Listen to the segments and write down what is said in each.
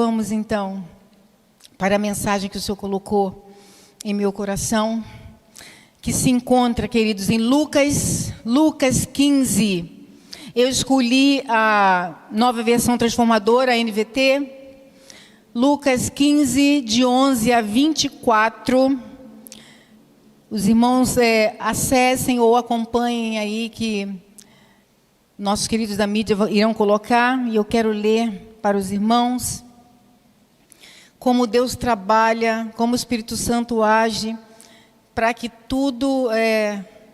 Vamos então para a mensagem que o Senhor colocou em meu coração, que se encontra, queridos, em Lucas 15. Eu escolhi a Nova Versão Transformadora, a NVT, Lucas 15, de 11 a 24. Os irmãos acessem ou acompanhem aí, que nossos queridos da mídia irão colocar, e eu quero ler para os irmãos como Deus trabalha, como o Espírito Santo age, para que tudo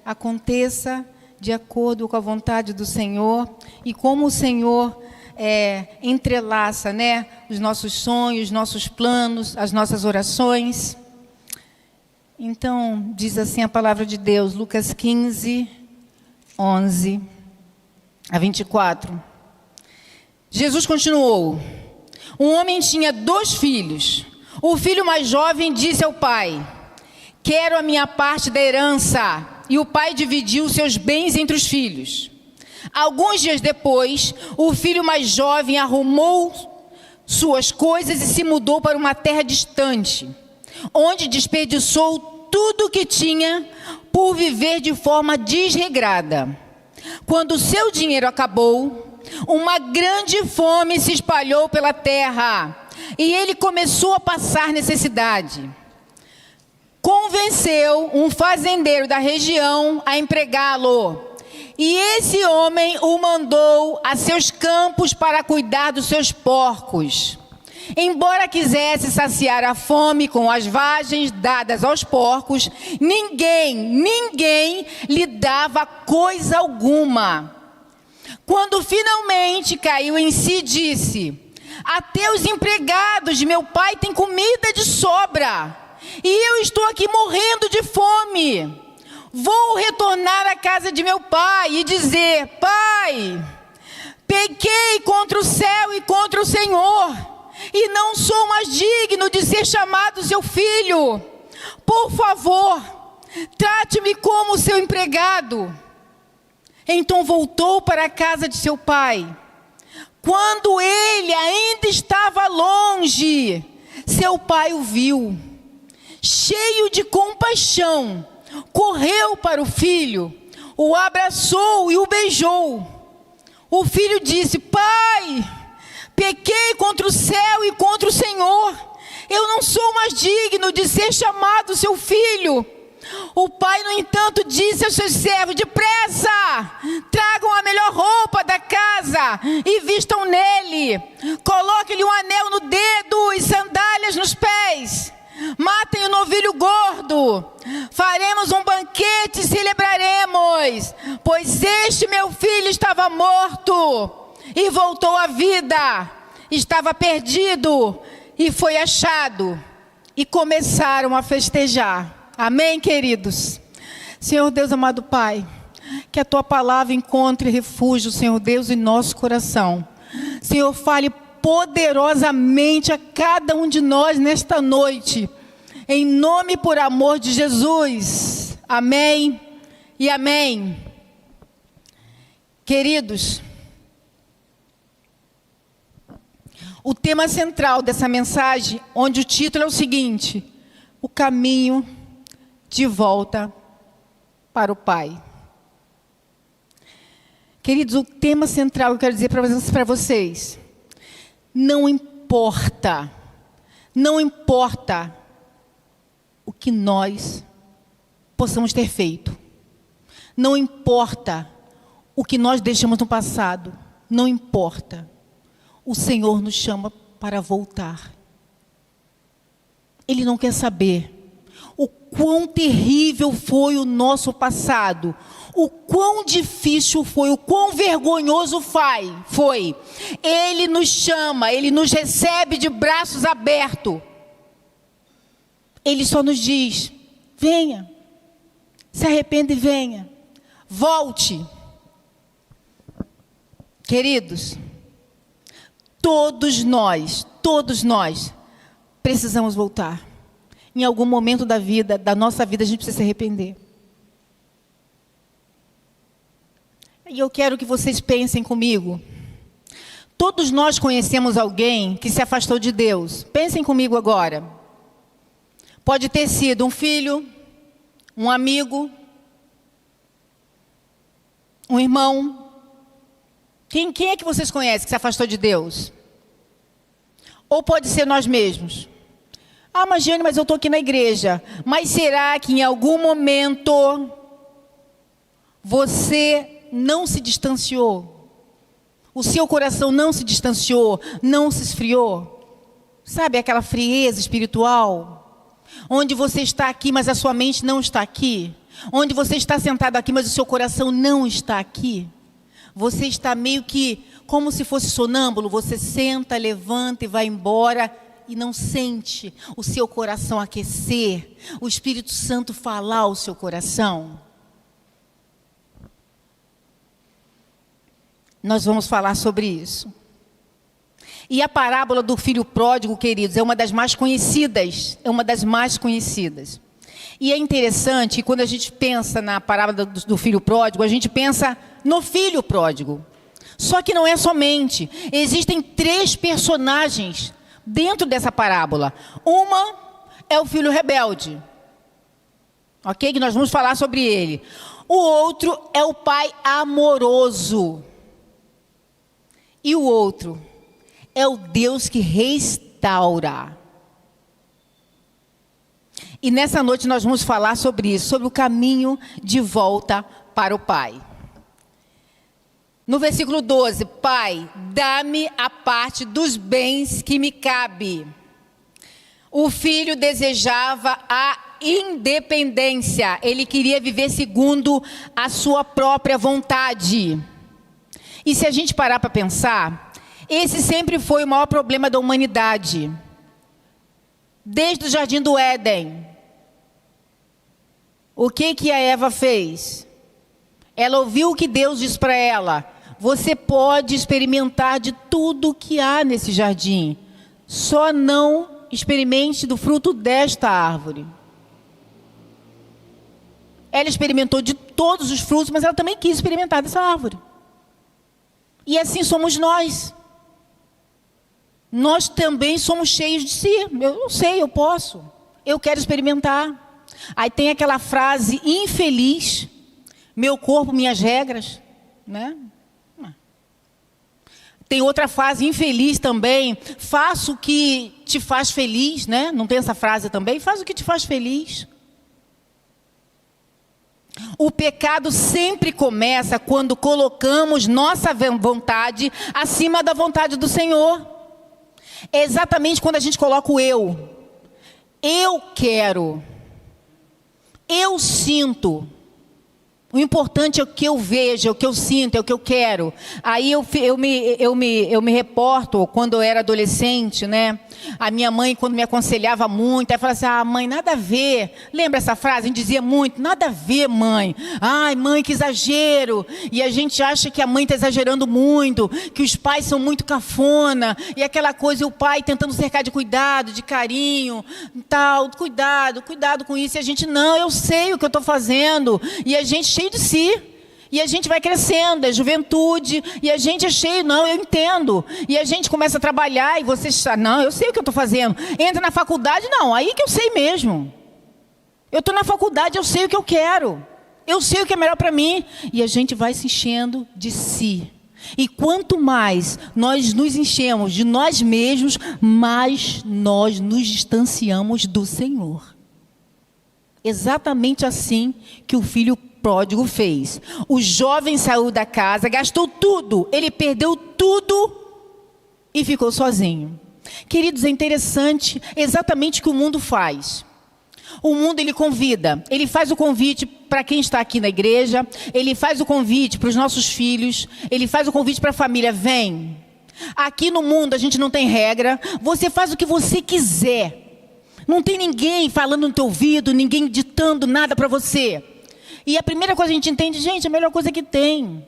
aconteça de acordo com a vontade do Senhor, e como o Senhor entrelaça, né, os nossos sonhos, nossos planos, as nossas orações. Então, diz assim a palavra de Deus, Lucas 15, 11 a 24. Jesus continuou: um homem tinha 2 filhos. O filho mais jovem disse ao pai: quero a minha parte da herança. E o pai dividiu seus bens entre os filhos. Alguns dias depois, o filho mais jovem arrumou suas coisas e se mudou para uma terra distante, onde desperdiçou tudo o que tinha por viver de forma desregrada. Quando o seu dinheiro acabou, uma grande fome se espalhou pela terra e ele começou a passar necessidade. Convenceu um fazendeiro da região a empregá-lo, e esse homem o mandou a seus campos para cuidar dos seus porcos. Embora quisesse saciar a fome com as vagens dadas aos porcos, ninguém lhe dava coisa alguma. Quando finalmente caiu em si, disse: até os empregados de meu pai têm comida de sobra, e eu estou aqui morrendo de fome. Vou retornar à casa de meu pai e dizer: pai, pequei contra o céu e contra o Senhor, e não sou mais digno de ser chamado seu filho. Por favor, trate-me como seu empregado. Então voltou para a casa de seu pai. Quando ele ainda estava longe, seu pai o viu. Cheio de compaixão, correu para o filho, o abraçou e o beijou. O filho disse: pai, pequei contra o céu e contra o Senhor. Eu não sou mais digno de ser chamado seu filho. O pai, no entanto, disse aos seus servos: depressa, tragam a melhor roupa da casa e vistam nele. Coloquem-lhe um anel no dedo e sandálias nos pés. Matem o novilho gordo. Faremos um banquete e celebraremos, pois este meu filho estava morto e voltou à vida. Estava perdido e foi achado. E começaram a festejar. Amém, queridos? Senhor Deus, amado Pai, que a Tua palavra encontre refúgio, Senhor Deus, em nosso coração. Senhor, fale poderosamente a cada um de nós nesta noite, em nome e por amor de Jesus. Amém e amém. Queridos, o tema central dessa mensagem, onde o título é o seguinte: o caminho de volta para o Pai. Queridos, o tema central que eu quero dizer para vocês: não importa o que nós possamos ter feito, não importa o que nós deixamos no passado, não importa, o Senhor nos chama para voltar. Ele não quer saber o quão terrível foi o nosso passado, o quão difícil foi, o quão vergonhoso foi. Ele nos chama, Ele nos recebe de braços abertos. Ele só nos diz: venha, se arrependa e venha, volte. Queridos, todos nós precisamos voltar. Em algum momento da nossa vida, a gente precisa se arrepender. E eu quero que vocês pensem comigo. Todos nós conhecemos alguém que se afastou de Deus. Pensem comigo agora. Pode ter sido um filho, um amigo, um irmão. Quem é que vocês conhecem que se afastou de Deus? Ou pode ser nós mesmos. Ah, mas Jane, mas eu estou aqui na igreja. Mas será que em algum momento você não se distanciou? O seu coração não se distanciou, não se esfriou? Sabe aquela frieza espiritual? Onde você está aqui, mas a sua mente não está aqui? Onde você está sentado aqui, mas o seu coração não está aqui? Você está meio que como se fosse sonâmbulo. Você senta, levanta e vai embora e não sente o seu coração aquecer, o Espírito Santo falar ao seu coração. Nós vamos falar sobre isso. E a parábola do filho pródigo, queridos, é uma das mais conhecidas. É uma das mais conhecidas. E é interessante que quando a gente pensa na parábola do filho pródigo, a gente pensa no filho pródigo. Só que não é somente. Existem 3 personagens dentro dessa parábola. Uma é o filho rebelde. Ok? Que nós vamos falar sobre ele. O outro é o pai amoroso. E o outro é o Deus que restaura. E nessa noite nós vamos falar sobre isso, sobre o caminho de volta para o Pai. No versículo 12, Pai, dá-me a parte dos bens que me cabe. O filho desejava a independência, ele queria viver segundo a sua própria vontade. E se a gente parar para pensar, esse sempre foi o maior problema da humanidade. Desde o Jardim do Éden. O que a Eva fez? Ela ouviu o que Deus disse para ela. Você pode experimentar de tudo que há nesse jardim. Só não experimente do fruto desta árvore. Ela experimentou de todos os frutos, mas ela também quis experimentar dessa árvore. E assim somos nós. Nós também somos cheios de si. Eu não sei, eu posso. Eu quero experimentar. Aí tem aquela frase infeliz. Meu corpo, minhas regras. Né? Tem outra frase infeliz também. Faça o que te faz feliz. Né? Não tem essa frase também? Faz o que te faz feliz. O pecado sempre começa quando colocamos nossa vontade acima da vontade do Senhor. É exatamente quando a gente coloca o eu. Eu quero. Eu sinto. O importante é o que eu vejo, é o que eu sinto, é o que eu quero. Aí eu me reporto, quando eu era adolescente, né? A minha mãe, quando me aconselhava muito, ela falava assim, ah, mãe, nada a ver. Lembra essa frase? A gente dizia muito, nada a ver, mãe. Ai, mãe, que exagero. E a gente acha que a mãe está exagerando muito, que os pais são muito cafona. E aquela coisa, e o pai tentando cercar de cuidado, de carinho, tal, cuidado com isso. E a gente, não, eu sei o que eu estou fazendo. E a gente cheio de si, e a gente vai crescendo, é juventude, e a gente é cheio, não, eu entendo, e a gente começa a trabalhar, e você está, não, eu sei o que eu estou fazendo, entra na faculdade, não, aí que eu sei mesmo, eu estou na faculdade, eu sei o que eu quero, eu sei o que é melhor para mim, e a gente vai se enchendo de si, e quanto mais nós nos enchemos de nós mesmos, mais nós nos distanciamos do Senhor. Exatamente assim que o filho pródigo fez. O jovem saiu da casa, gastou tudo, ele perdeu tudo e ficou sozinho. Queridos, é interessante exatamente o que o mundo faz. O mundo, ele convida, ele faz o convite para quem está aqui na igreja, ele faz o convite para os nossos filhos, ele faz o convite para a família, vem. Aqui no mundo a gente não tem regra, você faz o que você quiser. Não tem ninguém falando no teu ouvido, ninguém ditando nada para você. E a primeira coisa que a gente entende, gente, a melhor coisa que tem.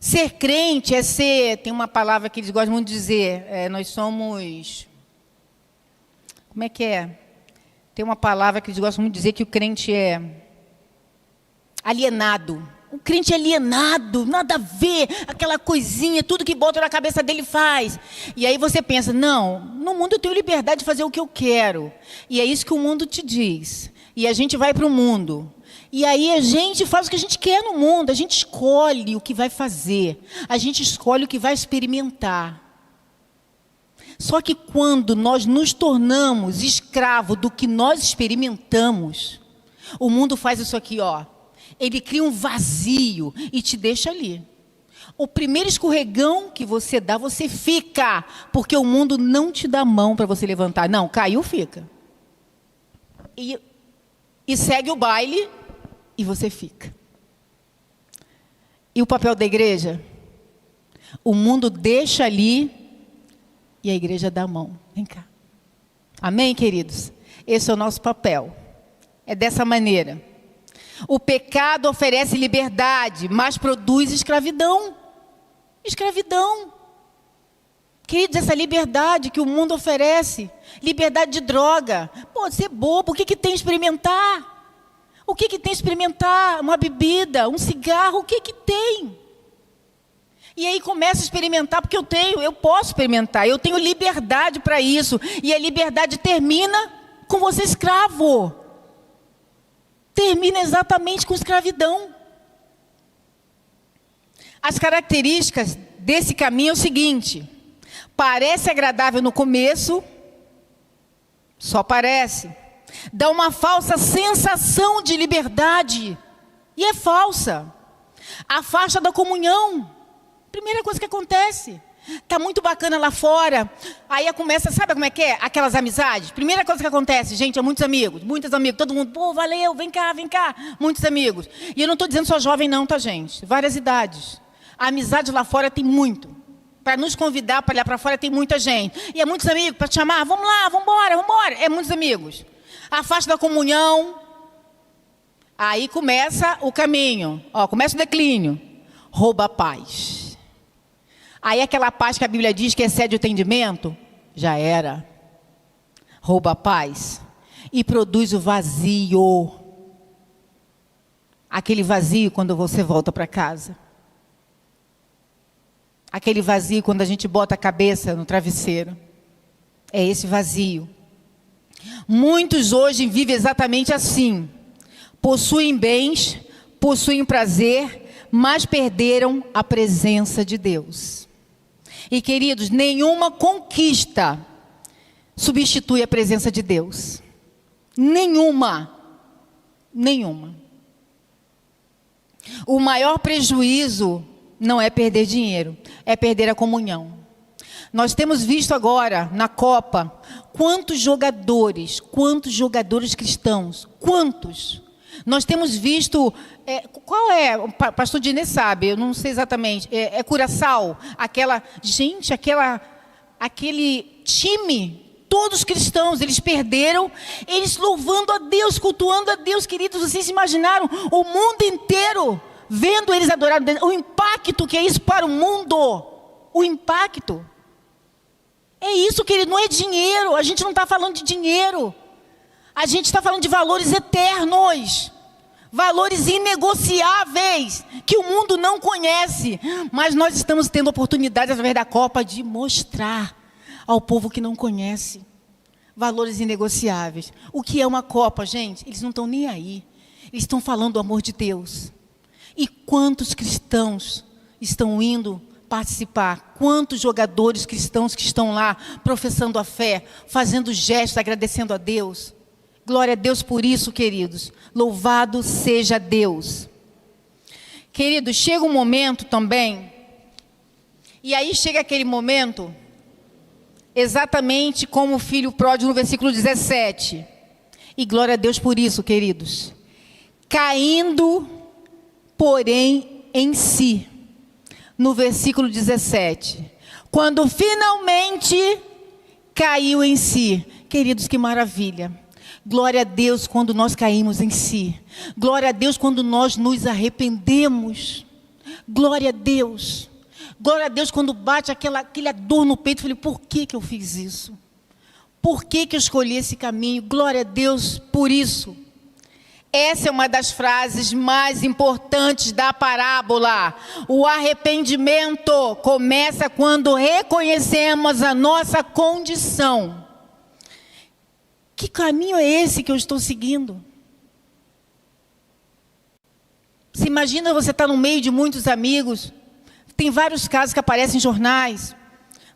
Ser crente é ser, tem uma palavra que eles gostam muito de dizer, nós somos, como é que é? Tem uma palavra que eles gostam muito de dizer que o crente é alienado. Um crente alienado, nada a ver, aquela coisinha, tudo que bota na cabeça dele faz. E aí você pensa, não, no mundo eu tenho liberdade de fazer o que eu quero. E é isso que o mundo te diz. E a gente vai para o mundo. E aí a gente faz o que a gente quer no mundo, a gente escolhe o que vai fazer, a gente escolhe o que vai experimentar. Só que quando nós nos tornamos escravos do que nós experimentamos, o mundo faz isso aqui, ó. Ele cria um vazio e te deixa ali. O primeiro escorregão que você dá, você fica, porque o mundo não te dá mão para você levantar. Não, caiu, fica. E segue o baile e você fica. E o papel da igreja? O mundo deixa ali e a igreja dá a mão. Vem cá. Amém, queridos? Esse é o nosso papel. É dessa maneira. O pecado oferece liberdade, mas produz escravidão. Escravidão. Queridos, essa liberdade que o mundo oferece, liberdade de droga, pode ser bobo, o que tem experimentar? O que tem experimentar? Uma bebida, um cigarro, o que tem? E aí começa a experimentar, porque eu posso experimentar, eu tenho liberdade para isso. E a liberdade termina com você escravo. Termina exatamente com escravidão. As características desse caminho é o seguinte: parece agradável no começo, só parece. Dá uma falsa sensação de liberdade, e é falsa. Afasta da comunhão. Primeira coisa que acontece. Está muito bacana lá fora. Aí começa, sabe como é que é? Aquelas amizades. Primeira coisa que acontece, gente, é muitos amigos. Todo mundo, pô, valeu, vem cá. Muitos amigos. E eu não estou dizendo só jovem não, tá, gente? Várias idades. A amizade lá fora tem muito. Para nos convidar para olhar para fora tem muita gente. E é muitos amigos para te chamar, vamos lá, vamos embora. É muitos amigos. Afasta da comunhão. Aí começa o caminho. Começa o declínio. Rouba a paz. Aí aquela paz que a Bíblia diz que excede o entendimento, já era. Rouba a paz. E produz o vazio. Aquele vazio quando você volta para casa. Aquele vazio quando a gente bota a cabeça no travesseiro. É esse vazio. Muitos hoje vivem exatamente assim. Possuem bens, possuem prazer, mas perderam a presença de Deus. E queridos, nenhuma conquista substitui a presença de Deus. Nenhuma. O maior prejuízo não é perder dinheiro, é perder a comunhão. Nós temos visto agora, na Copa, quantos jogadores cristãos, quantos? Nós temos visto, qual é, o pastor Dinê sabe, eu não sei exatamente, é Curaçao, aquele time, todos cristãos, eles perderam, eles louvando a Deus, cultuando a Deus, queridos, vocês imaginaram o mundo inteiro vendo eles adorarem, o impacto que é isso para o mundo, o impacto. É isso, querido, não é dinheiro, a gente não está falando de dinheiro. A gente está falando de valores eternos, valores inegociáveis, que o mundo não conhece. Mas nós estamos tendo oportunidade, através da Copa, de mostrar ao povo que não conhece valores inegociáveis. O que é uma Copa, gente? Eles não estão nem aí. Eles estão falando do amor de Deus. E quantos cristãos estão indo participar? Quantos jogadores cristãos que estão lá professando a fé, fazendo gestos, agradecendo a Deus? Glória a Deus por isso, queridos. Louvado seja Deus. Queridos, chega um momento também, e aí chega aquele momento, exatamente como o filho pródigo no versículo 17. E glória a Deus por isso, queridos. Caindo, porém, em si. No versículo 17. Quando finalmente caiu em si. Queridos, que maravilha. Glória a Deus quando nós caímos em si. Glória a Deus quando nós nos arrependemos. Glória a Deus. Glória a Deus quando bate aquela dor no peito. Eu falei, por que eu fiz isso? Por que eu escolhi esse caminho? Glória a Deus por isso. Essa é uma das frases mais importantes da parábola. O arrependimento começa quando reconhecemos a nossa condição. Que caminho é esse que eu estou seguindo? Você imagina você estar no meio de muitos amigos. Tem vários casos que aparecem em jornais.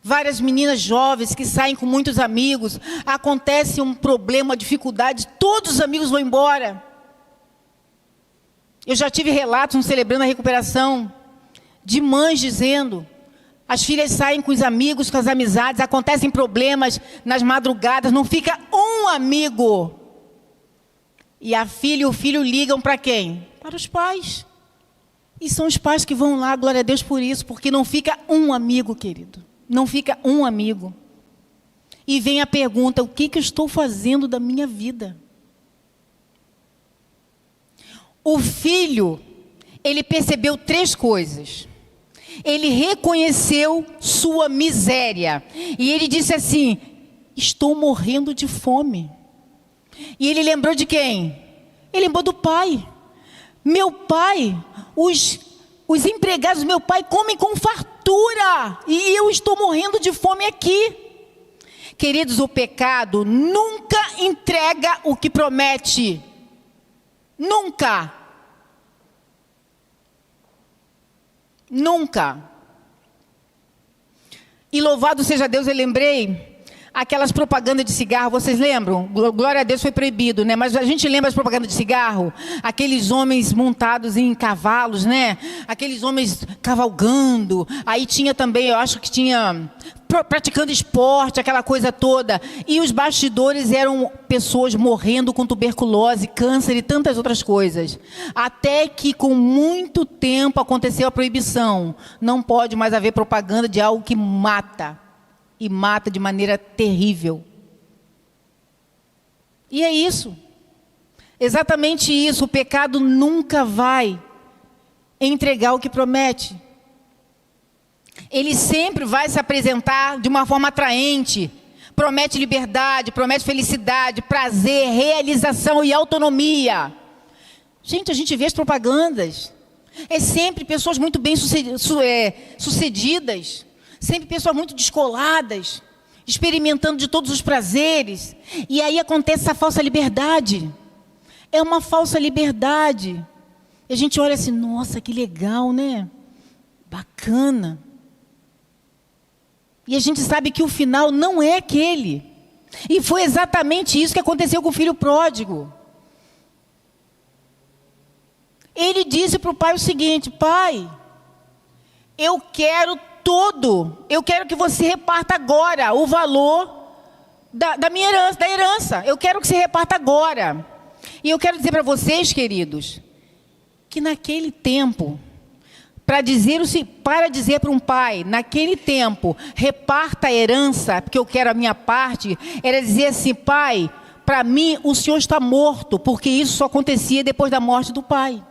Várias meninas jovens que saem com muitos amigos. Acontece um problema, uma dificuldade, todos os amigos vão embora. Eu já tive relatos no Celebrando a Recuperação de mães dizendo: as filhas saem com os amigos, com as amizades, acontecem problemas nas madrugadas, não fica um amigo. E a filha e o filho ligam para quem? Para os pais. E são os pais que vão lá, glória a Deus por isso, porque não fica um amigo, querido. Não fica um amigo. E vem a pergunta: o que eu estou fazendo da minha vida? O filho, ele percebeu 3 coisas. Ele reconheceu sua miséria. E ele disse assim: estou morrendo de fome. E ele lembrou de quem? Ele lembrou do pai. Meu pai, os empregados do meu pai comem com fartura. E eu estou morrendo de fome aqui. Queridos, o pecado nunca entrega o que promete. Nunca. Nunca. E louvado seja Deus, eu lembrei aquelas propagandas de cigarro, vocês lembram? Glória a Deus, foi proibido, né? Mas a gente lembra as propagandas de cigarro? Aqueles homens montados em cavalos, né? Aqueles homens cavalgando. Aí tinha também, eu acho que tinha praticando esporte, aquela coisa toda. E os bastidores eram pessoas morrendo com tuberculose, câncer e tantas outras coisas. Até que com muito tempo aconteceu a proibição. Não pode mais haver propaganda de algo que mata. E mata de maneira terrível. E é isso. Exatamente isso. O pecado nunca vai entregar o que promete. Ele sempre vai se apresentar de uma forma atraente. Promete liberdade, promete felicidade, prazer, realização e autonomia. Gente, a gente vê as propagandas. É sempre pessoas muito bem sucedidas. Sempre pessoas muito descoladas, experimentando de todos os prazeres. E aí acontece essa falsa liberdade. É uma falsa liberdade. E a gente olha assim: nossa, que legal, né? Bacana. E a gente sabe que o final não é aquele. E foi exatamente isso que aconteceu com o filho pródigo. Ele disse para o pai o seguinte: pai, eu quero tudo. Eu quero que você reparta agora o valor da minha herança, da herança. Eu quero que você reparta agora. E eu quero dizer para vocês, queridos, que naquele tempo, para dizer para um pai, naquele tempo, reparta a herança, porque eu quero a minha parte, era dizer assim: pai, para mim o senhor está morto, porque isso só acontecia depois da morte do pai.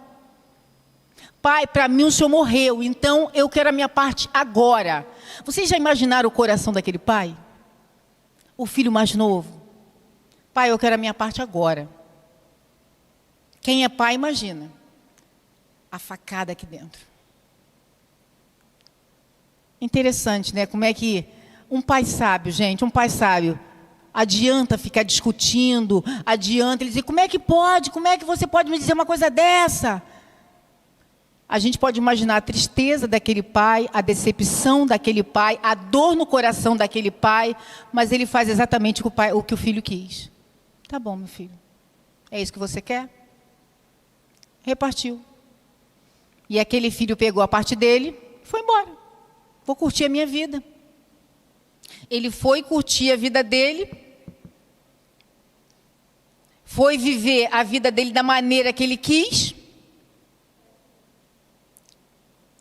Pai, para mim o senhor morreu, então eu quero a minha parte agora. Vocês já imaginaram o coração daquele pai? O filho mais novo. Pai, eu quero a minha parte agora. Quem é pai, imagina. A facada aqui dentro. Interessante, né? Como é que um pai sábio, gente, um pai sábio, adianta ficar discutindo, adianta ele dizer: como é que pode? Como é que você pode me dizer uma coisa dessa? A gente pode imaginar a tristeza daquele pai, a decepção daquele pai, a dor no coração daquele pai, mas ele faz exatamente o que o filho quis. Tá bom, meu filho. É isso que você quer? Repartiu. E aquele filho pegou a parte dele e foi embora. Vou curtir a minha vida. Ele foi curtir a vida dele, foi viver a vida dele da maneira que ele quis.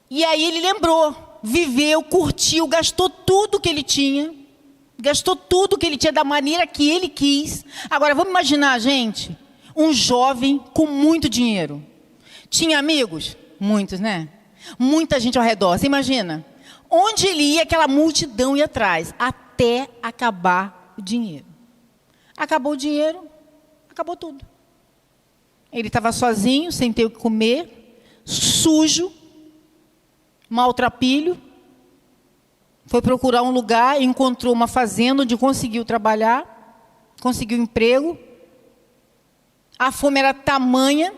E aí ele lembrou, viveu, curtiu, gastou tudo que ele tinha. Gastou tudo que ele tinha da maneira que ele quis. Agora, vamos imaginar, gente, um jovem com muito dinheiro. Tinha amigos? Muitos, né? Muita gente ao redor. Você imagina? Onde ele ia, aquela multidão ia atrás, até acabar o dinheiro. Acabou o dinheiro, acabou tudo. Ele estava sozinho, sem ter o que comer, sujo, maltrapilho. Foi procurar um lugar, encontrou uma fazenda onde conseguiu trabalhar, conseguiu emprego. A fome era tamanha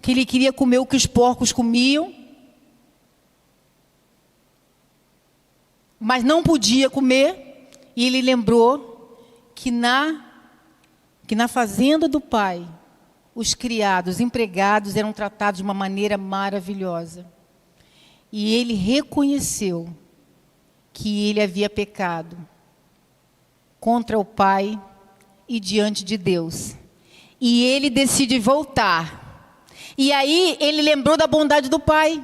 que ele queria comer o que os porcos comiam, mas não podia comer. E ele lembrou que na fazenda do pai, os criados, os empregados eram tratados de uma maneira maravilhosa. E ele reconheceu que ele havia pecado contra o pai e diante de Deus. E ele decide voltar. E aí ele lembrou da bondade do pai.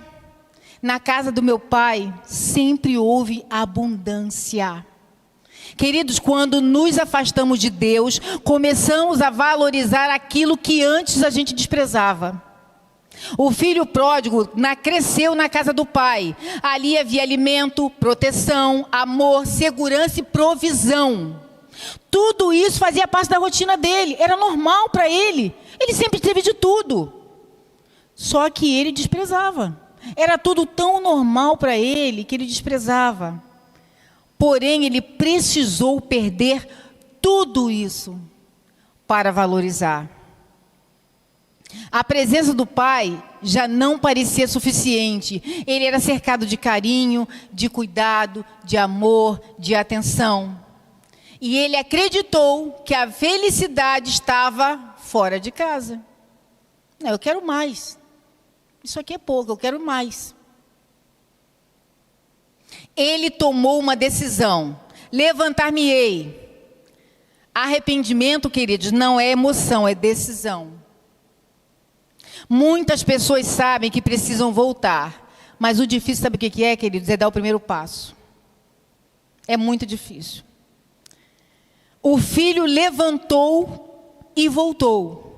Na casa do meu pai sempre houve abundância. Queridos, quando nos afastamos de Deus, começamos a valorizar aquilo que antes a gente desprezava. O filho pródigo cresceu na casa do pai. Ali havia alimento, proteção, amor, segurança e provisão. Tudo isso fazia parte da rotina dele, era normal para ele. Ele sempre teve de tudo. Só que ele desprezava. Era tudo tão normal para ele que ele desprezava. Porém, ele precisou perder tudo isso para valorizar. A presença do pai já não parecia suficiente. Ele era cercado de carinho, de cuidado, de amor, de atenção. E ele acreditou que a felicidade estava fora de casa. Não, eu quero mais. Isso aqui é pouco, eu quero mais. Ele tomou uma decisão. Levantar-me-ei. Arrependimento, queridos, não é emoção, é decisão. Muitas pessoas sabem que precisam voltar. Mas o difícil, sabe o que é, queridos? É dar o primeiro passo. É muito difícil. O filho levantou e voltou.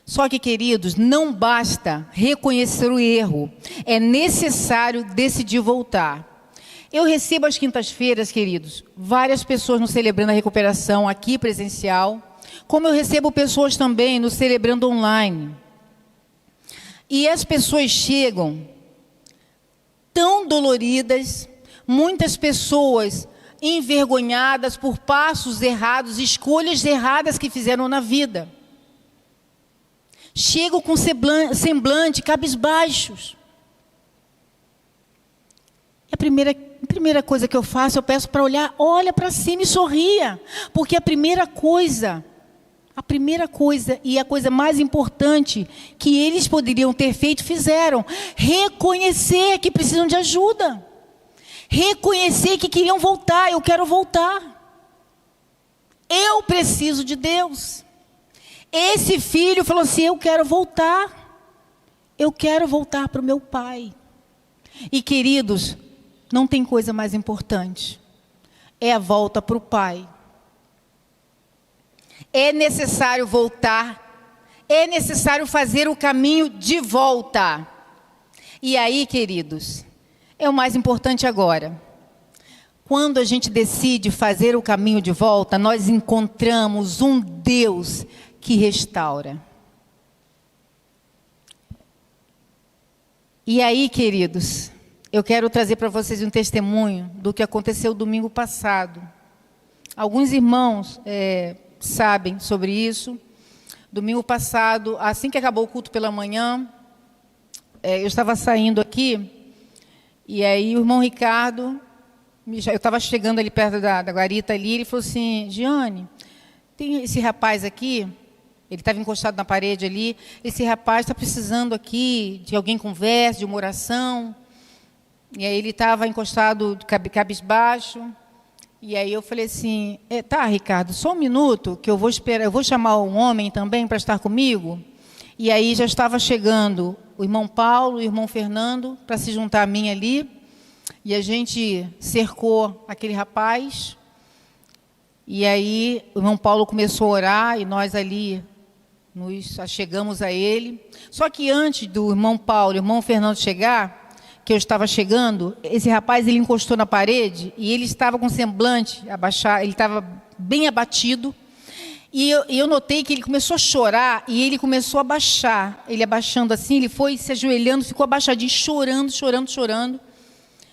Só que, queridos, não basta reconhecer o erro. É necessário decidir voltar. Eu recebo às quintas-feiras, queridos, várias pessoas no Celebrando a Recuperação, aqui presencial, como eu recebo pessoas também no Celebrando online. E as pessoas chegam tão doloridas, muitas pessoas envergonhadas por passos errados, escolhas erradas que fizeram na vida. Chegam com semblante, cabisbaixos. E a primeira coisa que eu faço, eu peço para olha para cima e sorria. Porque a primeira coisa e a coisa mais importante que eles poderiam ter feito, fizeram. Reconhecer que precisam de ajuda. Reconhecer que queriam voltar. Eu quero voltar. Eu preciso de Deus. Esse filho falou assim, eu quero voltar. Eu quero voltar para o meu pai. E, queridos, não tem coisa mais importante. É a volta para o pai. É necessário voltar. É necessário fazer o caminho de volta. E aí, queridos, é o mais importante agora. Quando a gente decide fazer o caminho de volta, nós encontramos um Deus que restaura. E aí, queridos, eu quero trazer para vocês um testemunho do que aconteceu domingo passado. Alguns irmãos sabem sobre isso. Domingo passado, assim que acabou o culto pela manhã, eu estava saindo aqui, e aí o irmão Ricardo, eu estava chegando ali perto da guarita ali, ele falou assim, Giane, tem esse rapaz aqui, ele estava encostado na parede ali, esse rapaz está precisando aqui de alguém converse, de uma oração. E aí ele estava encostado, cabisbaixo. E aí eu falei assim, tá, Ricardo, só um minuto que eu vou esperar, eu vou chamar um homem também para estar comigo. E aí já estava chegando o irmão Paulo, o irmão Fernando, para se juntar a mim ali. E a gente cercou aquele rapaz. E aí o irmão Paulo começou a orar e nós ali nos achegamos a ele. Só que antes do irmão Paulo e o irmão Fernando chegar, que eu estava chegando, esse rapaz ele encostou na parede e ele estava com semblante abaixado, ele estava bem abatido. E eu notei que ele começou a chorar e ele começou a baixar. Ele abaixando assim, ele foi se ajoelhando, ficou abaixadinho, chorando, chorando, chorando.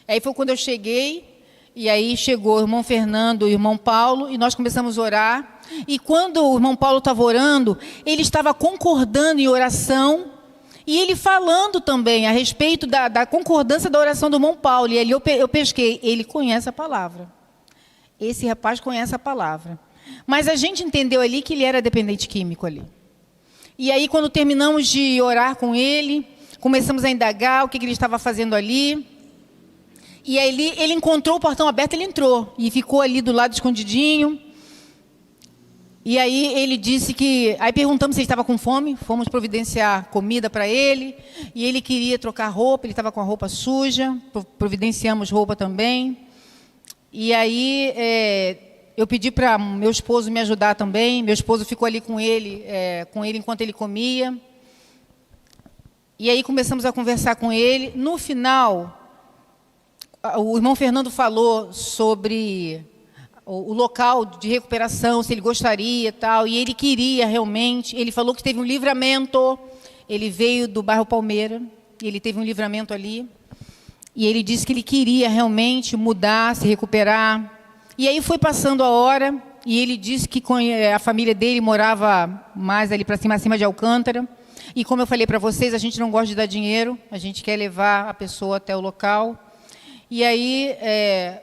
Aí foi quando eu cheguei, e aí chegou o irmão Fernando e o irmão Paulo, e nós começamos a orar. E quando o irmão Paulo estava orando, ele estava concordando em oração, e ele falando também a respeito da concordância da oração do irmão Paulo. E ali eu pesquei, ele conhece a palavra. Esse rapaz conhece a palavra. Mas a gente entendeu ali que ele era dependente químico ali. E aí, quando terminamos de orar com ele, começamos a indagar o que ele estava fazendo ali. E aí ele encontrou o portão aberto, ele entrou. E ficou ali do lado escondidinho. E aí ele disse que... Aí perguntamos se ele estava com fome, fomos providenciar comida para ele. E ele queria trocar roupa, ele estava com a roupa suja, providenciamos roupa também. E aí... eu pedi para meu esposo me ajudar também. Meu esposo ficou ali com ele enquanto ele comia. E aí começamos a conversar com ele. No final, o irmão Fernando falou sobre o local de recuperação, se ele gostaria e tal. E ele queria realmente. Ele falou que teve um livramento. Ele veio do bairro Palmeira. Ele teve um livramento ali. E ele disse que ele queria realmente mudar, se recuperar. E aí foi passando a hora, e ele disse que a família dele morava mais ali para cima, acima de Alcântara. E como eu falei para vocês, a gente não gosta de dar dinheiro, a gente quer levar a pessoa até o local. E aí,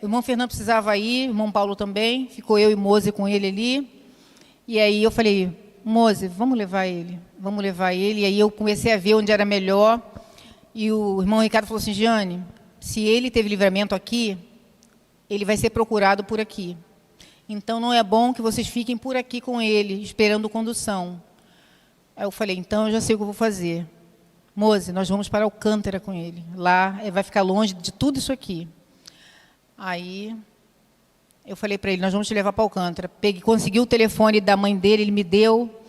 o irmão Fernando precisava ir, o irmão Paulo também, ficou eu e Moze com ele ali. E aí eu falei, Moze, vamos levar ele. E aí eu comecei a ver onde era melhor. E o irmão Ricardo falou assim, Giane, se ele teve livramento aqui, ele vai ser procurado por aqui. Então, não é bom que vocês fiquem por aqui com ele, esperando condução. Aí eu falei, então, eu já sei o que eu vou fazer. Moze, nós vamos para Alcântara com ele. Lá, vai ficar longe de tudo isso aqui. Aí, eu falei para ele, nós vamos te levar para Alcântara. Consegui o telefone da mãe dele, ele me deu.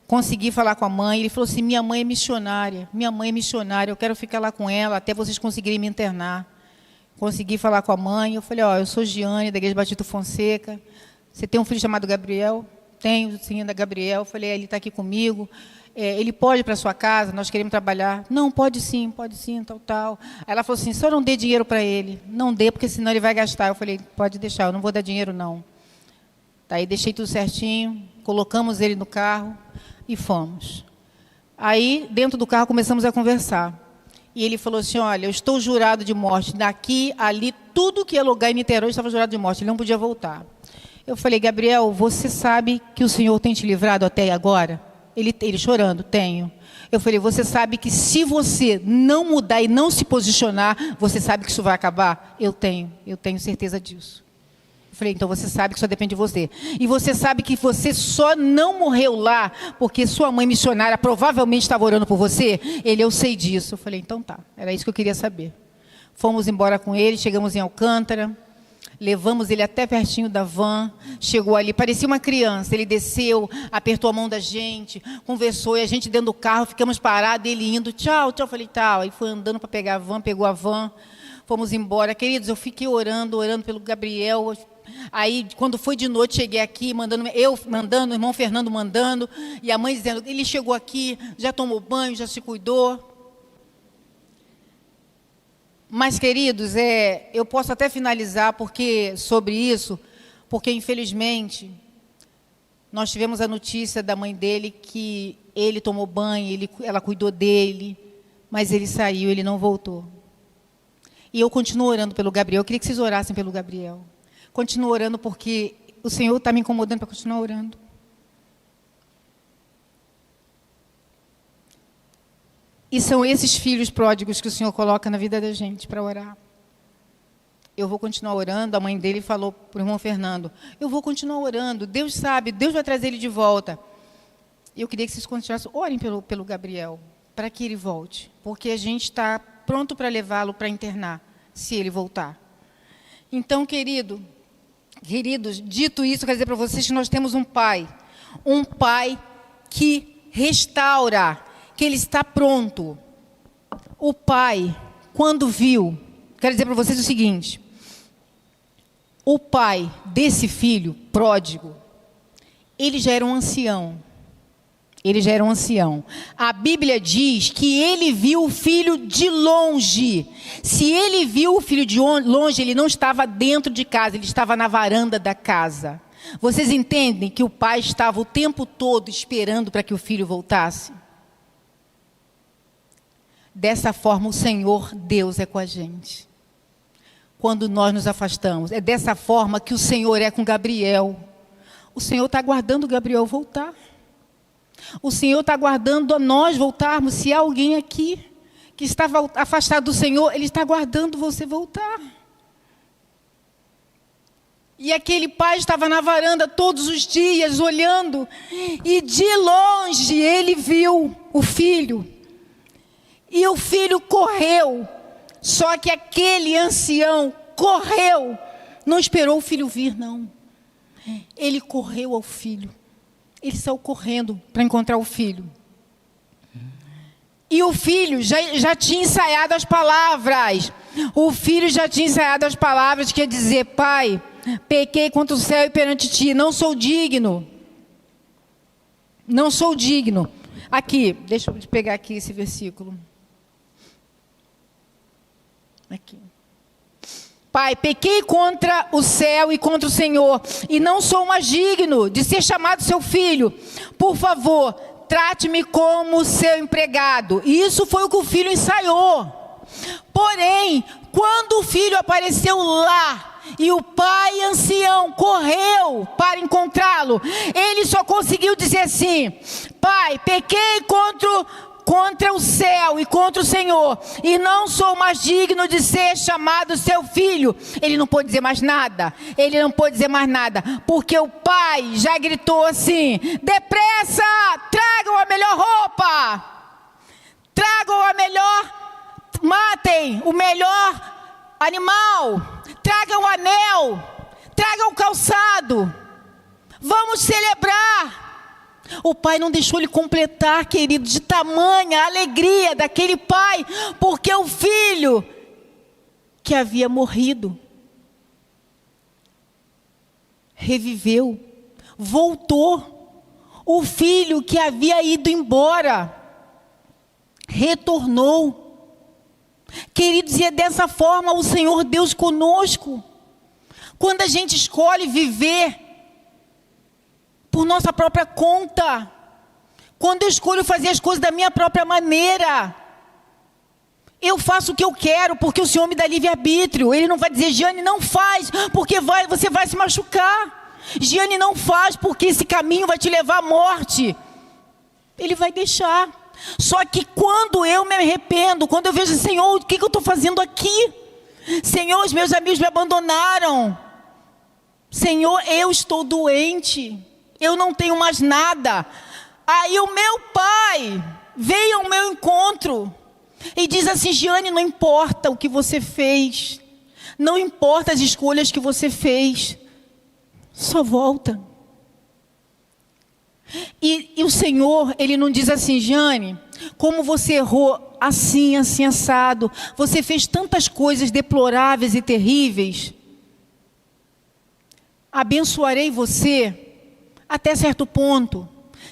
Consegui falar com a mãe. Ele falou assim, minha mãe é missionária, eu quero ficar lá com ela até vocês conseguirem me internar. Consegui falar com a mãe, eu falei, eu sou Giane, da Igreja Batista Fonseca, você tem um filho chamado Gabriel? Tenho, sim, da Gabriel. Eu falei, ele está aqui comigo, ele pode ir para a sua casa, nós queremos trabalhar. Não, pode sim, tal. Aí ela falou assim, só não dê dinheiro para ele. Não dê, porque senão ele vai gastar. Eu falei, pode deixar, eu não vou dar dinheiro, não. Aí deixei tudo certinho, colocamos ele no carro e fomos. Aí, dentro do carro, começamos a conversar. E ele falou assim, olha, eu estou jurado de morte. Daqui, ali, tudo que ia lugar em Niterói estava jurado de morte. Ele não podia voltar. Eu falei, Gabriel, você sabe que o Senhor tem te livrado até agora? Ele chorando, tenho. Eu falei, você sabe que se você não mudar e não se posicionar, você sabe que isso vai acabar? Eu tenho certeza disso. Eu falei, então você sabe que só depende de você. E você sabe que você só não morreu lá porque sua mãe missionária provavelmente estava orando por você? Eu sei disso. Eu falei, então tá, era isso que eu queria saber. Fomos embora com ele, chegamos em Alcântara, levamos ele até pertinho da van, chegou ali, parecia uma criança, ele desceu, apertou a mão da gente, conversou, e a gente dentro do carro, ficamos parados, ele indo, tchau, eu falei, tal. Aí foi andando para pegar a van, pegou a van, fomos embora. Queridos, eu fiquei orando pelo Gabriel. Aí, quando foi de noite, cheguei aqui, eu mandando, o irmão Fernando mandando, e a mãe dizendo, ele chegou aqui, já tomou banho, já se cuidou. Mas, queridos, eu posso até finalizar sobre isso, porque, infelizmente, nós tivemos a notícia da mãe dele que ele tomou banho, ela cuidou dele, mas ele saiu, ele não voltou. E eu continuo orando pelo Gabriel, eu queria que vocês orassem pelo Gabriel. Continuo orando porque o Senhor está me incomodando para continuar orando. E são esses filhos pródigos que o Senhor coloca na vida da gente para orar. Eu vou continuar orando. A mãe dele falou para o irmão Fernando, eu vou continuar orando, Deus sabe, Deus vai trazer ele de volta. Eu queria que vocês continuassem, orem pelo Gabriel, para que ele volte, porque a gente está pronto para levá-lo para internar, se ele voltar. Então, queridos, dito isso, quero dizer para vocês que nós temos um pai que restaura, que ele está pronto. O pai, quando viu, quero dizer para vocês o seguinte, o pai desse filho pródigo, Ele já era um ancião. Ele já era um ancião. A Bíblia diz que ele viu o filho de longe. Se ele viu o filho de longe, ele não estava dentro de casa, ele estava na varanda da casa. Vocês entendem que o pai estava o tempo todo esperando para que o filho voltasse? Dessa forma o Senhor Deus é com a gente. Quando nós nos afastamos. É dessa forma que o Senhor é com Gabriel. O Senhor está aguardando o Gabriel voltar. O Senhor está aguardando a nós voltarmos. Se há alguém aqui que estava afastado do Senhor, Ele está aguardando você voltar. E aquele pai estava na varanda todos os dias, olhando. E de longe ele viu o filho. E o filho correu. Só que aquele ancião correu. Não esperou o filho vir, não. Ele correu ao filho. Ele saiu correndo para encontrar o filho. E o filho já tinha ensaiado as palavras. O filho já tinha ensaiado as palavras, quer dizer, pai, pequei contra o céu e perante ti, não sou digno. Não sou digno. Aqui, deixa eu pegar aqui esse versículo. Aqui. Pai, pequei contra o céu e contra o Senhor, e não sou mais digno de ser chamado seu filho. Por favor, trate-me como seu empregado. E isso foi o que o filho ensaiou. Porém, quando o filho apareceu lá, e o pai ancião correu para encontrá-lo, ele só conseguiu dizer assim: pai, pequei contra o céu e contra o Senhor, e não sou mais digno de ser chamado seu filho. Ele não pôde dizer mais nada. Ele não pôde dizer mais nada, porque o pai já gritou assim: depressa, tragam a melhor roupa, tragam a melhor, matem o melhor animal, tragam o anel, tragam o calçado, vamos celebrar. O pai não deixou ele completar, querido, de tamanha alegria daquele pai, porque o filho que havia morrido reviveu, voltou. O filho que havia ido embora retornou. Queridos, e é dessa forma o Senhor Deus conosco. Quando a gente escolhe viver por nossa própria conta, quando eu escolho fazer as coisas da minha própria maneira, eu faço o que eu quero, porque o Senhor me dá livre-arbítrio. Ele não vai dizer: Giane, não faz, porque você vai se machucar. Giane, não faz, porque esse caminho vai te levar à morte. Ele vai deixar. Só que quando eu me arrependo, quando eu vejo: Senhor, o que eu estou fazendo aqui? Senhor, os meus amigos me abandonaram. Senhor, eu estou doente, eu não tenho mais nada. Aí o meu pai veio ao meu encontro e diz assim: Giane, não importa o que você fez, não importa as escolhas que você fez, só volta. E o Senhor, Ele não diz assim: Giane, como você errou assim, assim, assado, você fez tantas coisas deploráveis e terríveis, abençoarei você até certo ponto.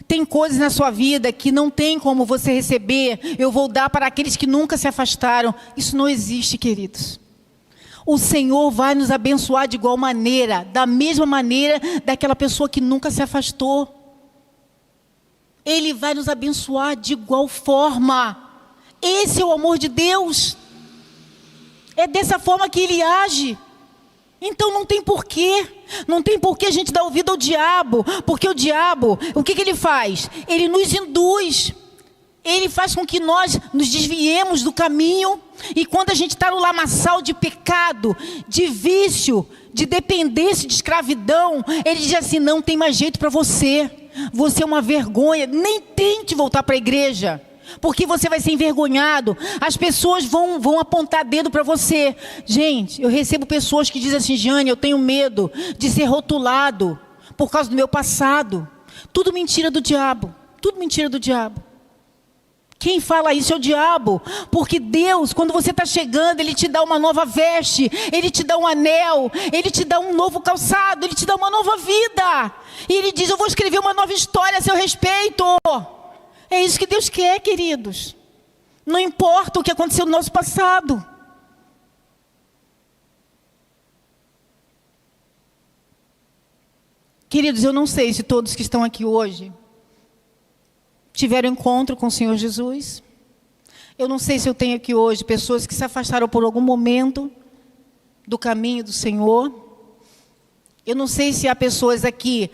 Tem coisas na sua vida que não tem como você receber, eu vou dar para aqueles que nunca se afastaram. Isso não existe, queridos. O Senhor vai nos abençoar de igual maneira, da mesma maneira daquela pessoa que nunca se afastou. Ele vai nos abençoar de igual forma. Esse é o amor de Deus. É dessa forma que Ele age. Então não tem porquê. Não tem porquê a gente dar ouvido ao diabo. Porque o diabo, o que ele faz? Ele nos induz. Ele faz com que nós nos desviemos do caminho. E quando a gente está no lamaçal de pecado, de vício, de dependência, de escravidão, ele diz assim: não tem mais jeito para você. Você é uma vergonha. Nem tente voltar para a igreja, porque você vai ser envergonhado. As pessoas vão apontar dedo para você. Gente, eu recebo pessoas que dizem assim: Giane, eu tenho medo de ser rotulado por causa do meu passado. Tudo mentira do diabo. Tudo mentira do diabo. Quem fala isso é o diabo. Porque Deus, quando você está chegando, Ele te dá uma nova veste, Ele te dá um anel, Ele te dá um novo calçado, Ele te dá uma nova vida. E Ele diz, eu vou escrever uma nova história a seu respeito. É isso que Deus quer, queridos. Não importa o que aconteceu no nosso passado. Queridos, eu não sei se todos que estão aqui hoje tiveram encontro com o Senhor Jesus. Eu não sei se eu tenho aqui hoje pessoas que se afastaram por algum momento do caminho do Senhor. Eu não sei se há pessoas aqui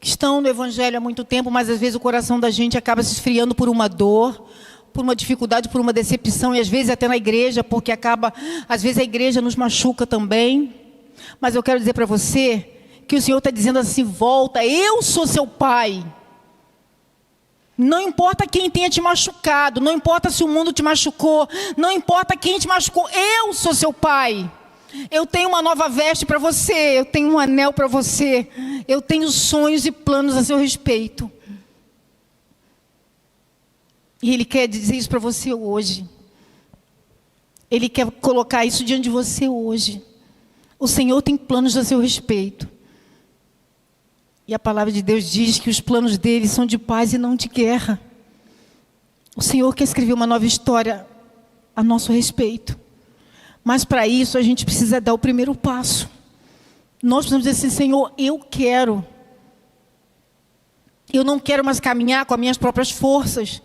que estão no Evangelho há muito tempo, mas às vezes o coração da gente acaba se esfriando por uma dor, por uma dificuldade, por uma decepção, e às vezes até na igreja, porque às vezes a igreja nos machuca também. Mas eu quero dizer para você que o Senhor está dizendo assim, volta, eu sou seu pai. Não importa quem tenha te machucado, não importa se o mundo te machucou, não importa quem te machucou, eu sou seu pai. Eu tenho uma nova veste para você, eu tenho um anel para você, eu tenho sonhos e planos a seu respeito. E Ele quer dizer isso para você hoje. Ele quer colocar isso diante de você hoje. O Senhor tem planos a seu respeito. E a palavra de Deus diz que os planos dele são de paz e não de guerra. O Senhor quer escrever uma nova história a nosso respeito. Mas para isso a gente precisa dar o primeiro passo. Nós precisamos dizer assim, Senhor, eu quero. Eu não quero mais caminhar com as minhas próprias forças.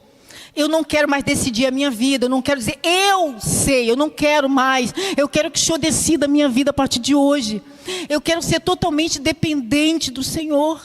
Eu não quero mais decidir a minha vida. Eu não quero dizer, eu sei, eu não quero mais. Eu quero que o Senhor decida a minha vida a partir de hoje. Eu quero ser totalmente dependente do Senhor.